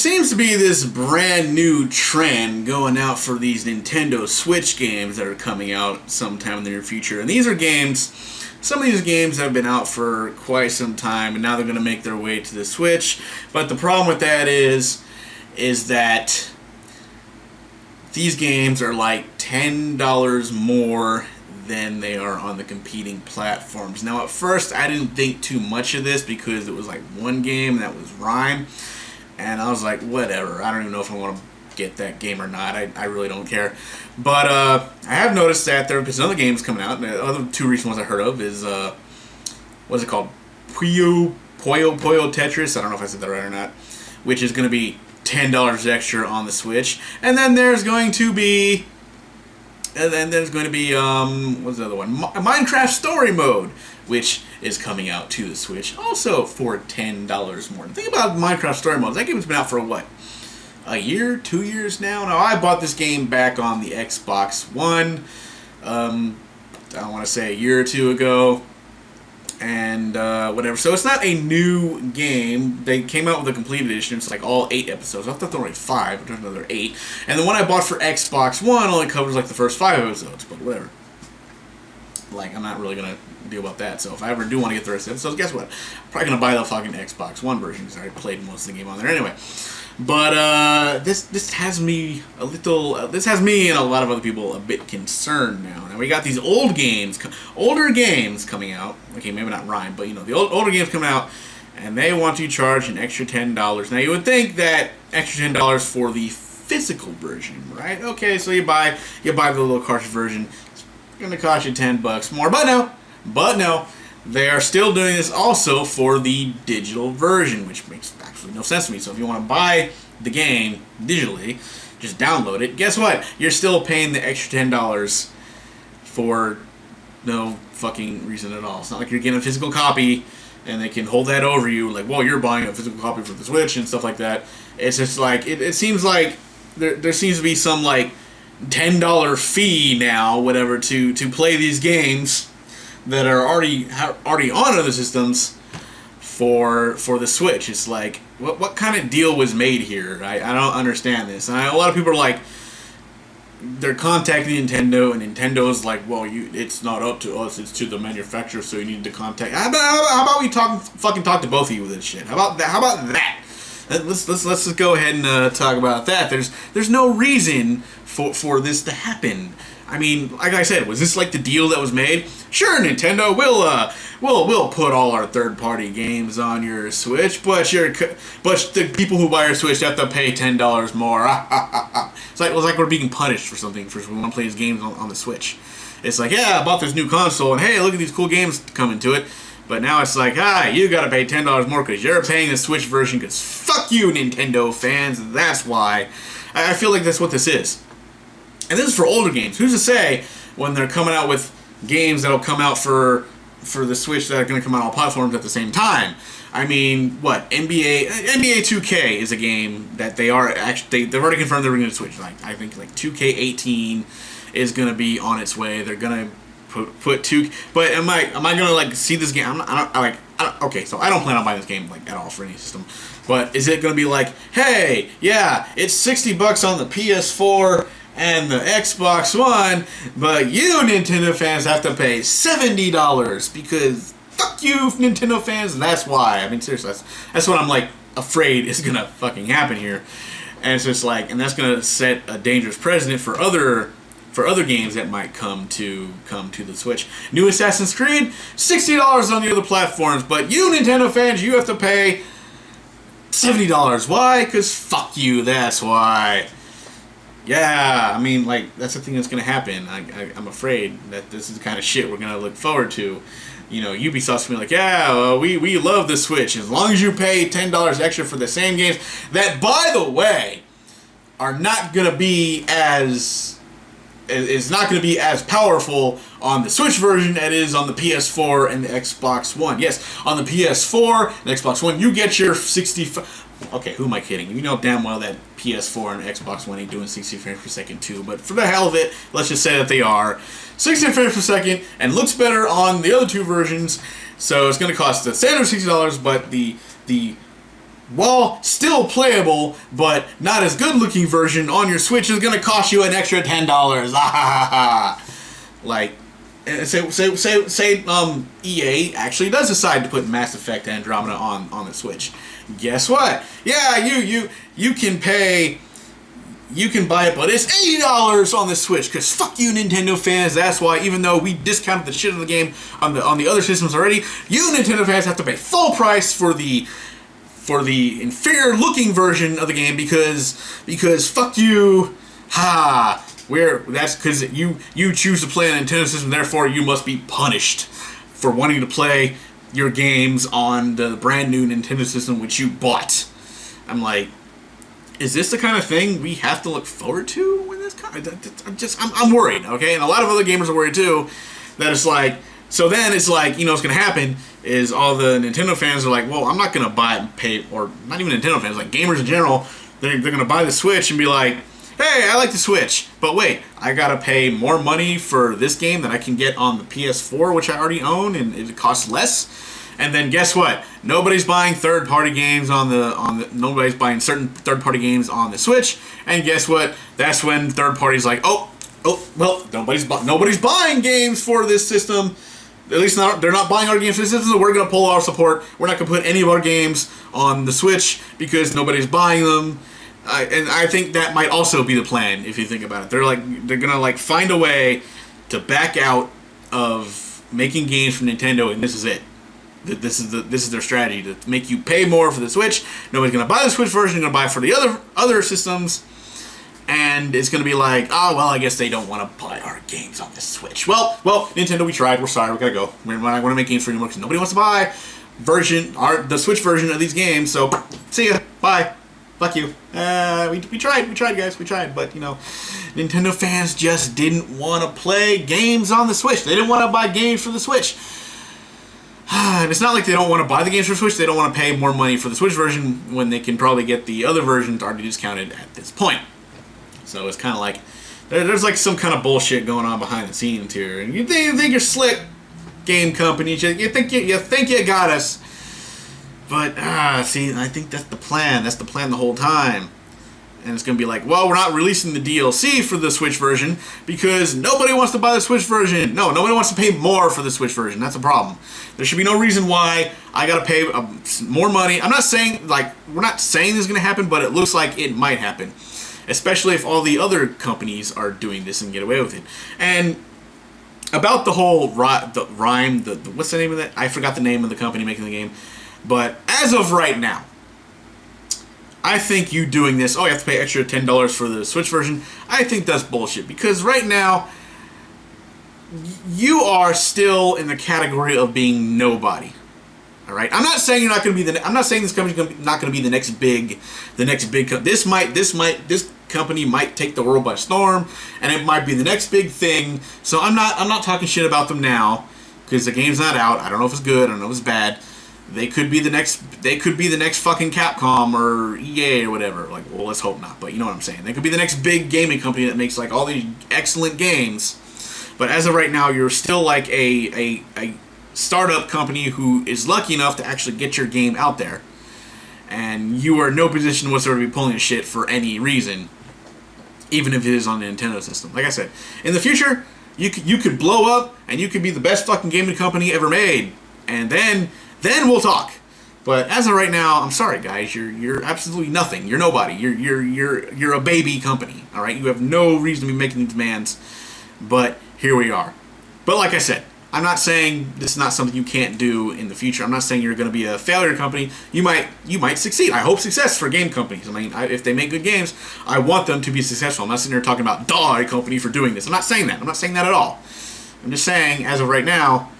seems to be this brand new trend going out for these Nintendo Switch games that are coming out sometime in the near future. And these are games, some of these games have been out for quite some time, and now they're going to make their way to the Switch. But the problem with that is that these games are like $10 more than they are on the competing platforms. Now, at first, I didn't think too much of this because it was like one game, and that was Rhyme. And I was like, whatever. I don't even know if I want to get that game or not. I really don't care. But I have noticed that there are other games coming out. And the other two recent ones I heard of is, what's it called? Puyo Tetris. I don't know if I said that right or not. Which is going to be $10 extra on the Switch. And then there's going to be... what's the other one? Minecraft Story Mode, which is coming out to the Switch, also for $10 more. Think about Minecraft Story Mode. That game's been out for what? A year? 2 years now? Now, I bought this game back on the Xbox One, I want to say a year or two ago, and whatever. So it's not a new game. They came out with a complete edition. It's like all 8 episodes. I thought there were only 5, but there's another 8. And the one I bought for Xbox One only covers like the first 5 episodes, but whatever. Like, I'm not really going to deal about that. So if I ever do want to get the rest of the episodes, guess what? I'm probably going to buy the fucking Xbox One version because I already played most of the game on there anyway. But this has me a little. This has me and a lot of other people a bit concerned now. Now we got these older games coming out. Okay, maybe not Rhyme, but you know the older games coming out, and they want to charge an extra $10. Now you would think that extra $10 for the physical version, right? Okay, so you buy the little cartridge version. It's gonna cost you $10 more, but no. They are still doing this also for the digital version, which makes absolutely no sense to me. So if you want to buy the game digitally, just download it. Guess what? You're still paying the extra $10 for no fucking reason at all. It's not like you're getting a physical copy and they can hold that over you like, well, you're buying a physical copy for the Switch and stuff like that. It's just like, it seems like there seems to be some like $10 fee now, whatever, to play these games that are already on other systems for the Switch. It's like, what kind of deal was made here? I don't understand this. And a lot of people are like, they're contacting Nintendo, and Nintendo's like, well, it's not up to us, it's to the manufacturer, so you need to contact. How about we fucking talk to both of you with this shit? How about that? Let's just go ahead and talk about that. There's no reason for this to happen. I mean, like I said, was this like the deal that was made? Sure, Nintendo, we'll put all our third-party games on your Switch, but the people who buy your Switch have to pay $10 more. It's like we're being punished for something for we want to play these games on the Switch. It's like, yeah, I bought this new console, and hey, look at these cool games coming to it. But now it's like, you gotta pay $10 more because you're paying the Switch version because fuck you, Nintendo fans. That's why. I feel like that's what this is. And this is for older games. Who's to say when they're coming out with games that'll come out for the Switch that are going to come out on platforms at the same time? I mean, what? NBA 2K is a game that they've already confirmed they're going to Switch. Like, I think like 2K18 is going to be on its way. They're going to put 2. But am I going to like see this game? Okay, so I don't plan on buying this game like at all for any system. But is it going to be like, hey, yeah, it's $60 on the PS4 and the Xbox One, but you Nintendo fans have to pay $70 because fuck you Nintendo fans, and that's why. I mean, seriously, that's what I'm like afraid is gonna fucking happen here. And it's just like, and that's gonna set a dangerous precedent for other games that might come to the Switch. New Assassin's Creed, $60 on the other platforms, but you Nintendo fans, you have to pay $70. Why? Because fuck you, that's why. Yeah, I mean, like, that's the thing that's going to happen. I'm afraid that this is the kind of shit we're going to look forward to. You know, Ubisoft's going to be like, yeah, we love the Switch. As long as you pay $10 extra for the same games that, by the way, are not going to be as... is not going to be as powerful on the Switch version as it is on the PS4 and the Xbox One. Yes, on the PS4 and the Xbox One, you get your 60... Okay, who am I kidding? You know damn well that PS4 and Xbox One ain't doing 60 frames per second too, but for the hell of it, let's just say that they are. 60 frames per second, and looks better on the other two versions, so it's going to cost the standard $60, but the while still playable, but not as good looking version on your Switch is going to cost you an extra $10. Like, say EA actually does decide to put Mass Effect Andromeda on the Switch. Guess what? Yeah, you can pay. You can buy it, but it's $80 on the Switch. Cause fuck you, Nintendo fans. That's why, even though we discounted the shit of the game on the other systems already, you Nintendo fans have to pay full price for the inferior looking version of the game because fuck you. Ha. That's because you choose to play a Nintendo system. Therefore, you must be punished for wanting to play your games on the brand new Nintendo system which you bought. I'm like, is this the kind of thing we have to look forward to when this comes? I'm worried, okay? And a lot of other gamers are worried too. That it's like, so then it's like, you know what's gonna happen is all the Nintendo fans are like, well, I'm not gonna buy it and pay, or not even Nintendo fans, like gamers in general, they're gonna buy the Switch and be like, hey, I like the Switch, but wait, I gotta pay more money for this game that I can get on the PS4, which I already own, and it costs less. And then guess what? Nobody's buying third-party games nobody's buying certain third-party games on the Switch. And guess what? That's when third parties like, well, nobody's buying games for this system. At least they're not buying our games for this system. So we're gonna pull our support. We're not gonna put any of our games on the Switch because nobody's buying them. And I think that might also be the plan if you think about it. They're gonna find a way to back out of making games for Nintendo, and this is it. This is their strategy, to make you pay more for the Switch. Nobody's gonna buy the Switch version. They're gonna buy it for the other systems, and it's gonna be like, oh well, I guess they don't want to buy our games on the Switch. Well, Nintendo, we tried. We're sorry. We gotta go. We're not gonna make games for you anymore because nobody wants to buy the Switch version of these games. So see ya. Bye. Fuck you. We tried, guys. We tried, but Nintendo fans just didn't want to play games on the Switch. They didn't want to buy games for the Switch. And it's not like they don't want to buy the games for Switch. They don't want to pay more money for the Switch version when they can probably get the other versions already discounted at this point. So it's kind of like there's like some kind of bullshit going on behind the scenes here. And you think you're slick, game company. You think you got us. But see, I think that's the plan. That's the plan the whole time. And it's going to be like, well, we're not releasing the DLC for the Switch version because nobody wants to buy the Switch version. No, nobody wants to pay more for the Switch version. That's a problem. There should be no reason why I got to pay more money. I'm not saying, we're not saying this is going to happen, but it looks like it might happen. Especially if all the other companies are doing this and get away with it. And about the whole Rime, what's the name of that? I forgot the name of the company making the game. But as of right now, I think you doing this, you have to pay extra $10 for the Switch version, I think that's bullshit. Because right now, you are still in the category of being nobody. Alright? I'm not saying you're not going to be I'm not saying this company's not going to be the next big this company might take the world by storm, and it might be the next big thing. So I'm not talking shit about them now, because the game's not out. I don't know if it's good, I don't know if it's bad. They could be the next fucking Capcom or EA or whatever. Well, let's hope not, but you know what I'm saying. They could be the next big gaming company that makes all these excellent games. But as of right now, you're still like a startup company who is lucky enough to actually get your game out there. And you are in no position whatsoever to be pulling shit for any reason, even if it is on the Nintendo system. Like I said, in the future, you could blow up and you could be the best fucking gaming company ever made. And then we'll talk. But as of right now, I'm sorry, guys. You're absolutely nothing. You're nobody. You're a baby company. All right. You have no reason to be making these demands. But here we are. But like I said, I'm not saying this is not something you can't do in the future. I'm not saying you're going to be a failure company. You might succeed. I hope success for game companies. I mean, if they make good games, I want them to be successful. I'm not sitting there talking about die company for doing this. I'm not saying that. I'm not saying that at all. I'm just saying, as of right now,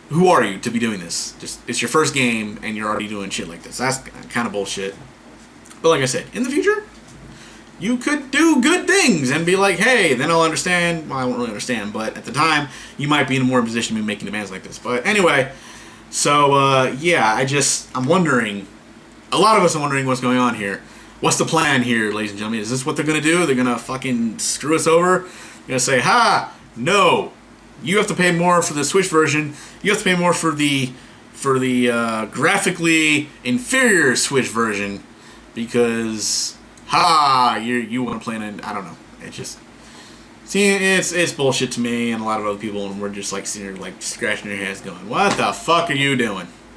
who are you to be doing this? It's your first game, and you're already doing shit like this. That's kind of bullshit. But like I said, in the future, you could do good things and be like, hey, then I'll understand. Well, I won't really understand, but at the time, you might be in a more position to be making demands like this. But anyway, so, yeah, I'm wondering, a lot of us are wondering what's going on here. What's the plan here, ladies and gentlemen? Is this what they're going to do? They're going to fucking screw us over? They're going to say, no. You have to pay more for the Switch version. You have to pay more for the graphically inferior Switch version. because you want to play in. I don't know. It just it's bullshit to me and a lot of other people, and we're just like sitting here like scratching our heads, going, "What the fuck are you doing?"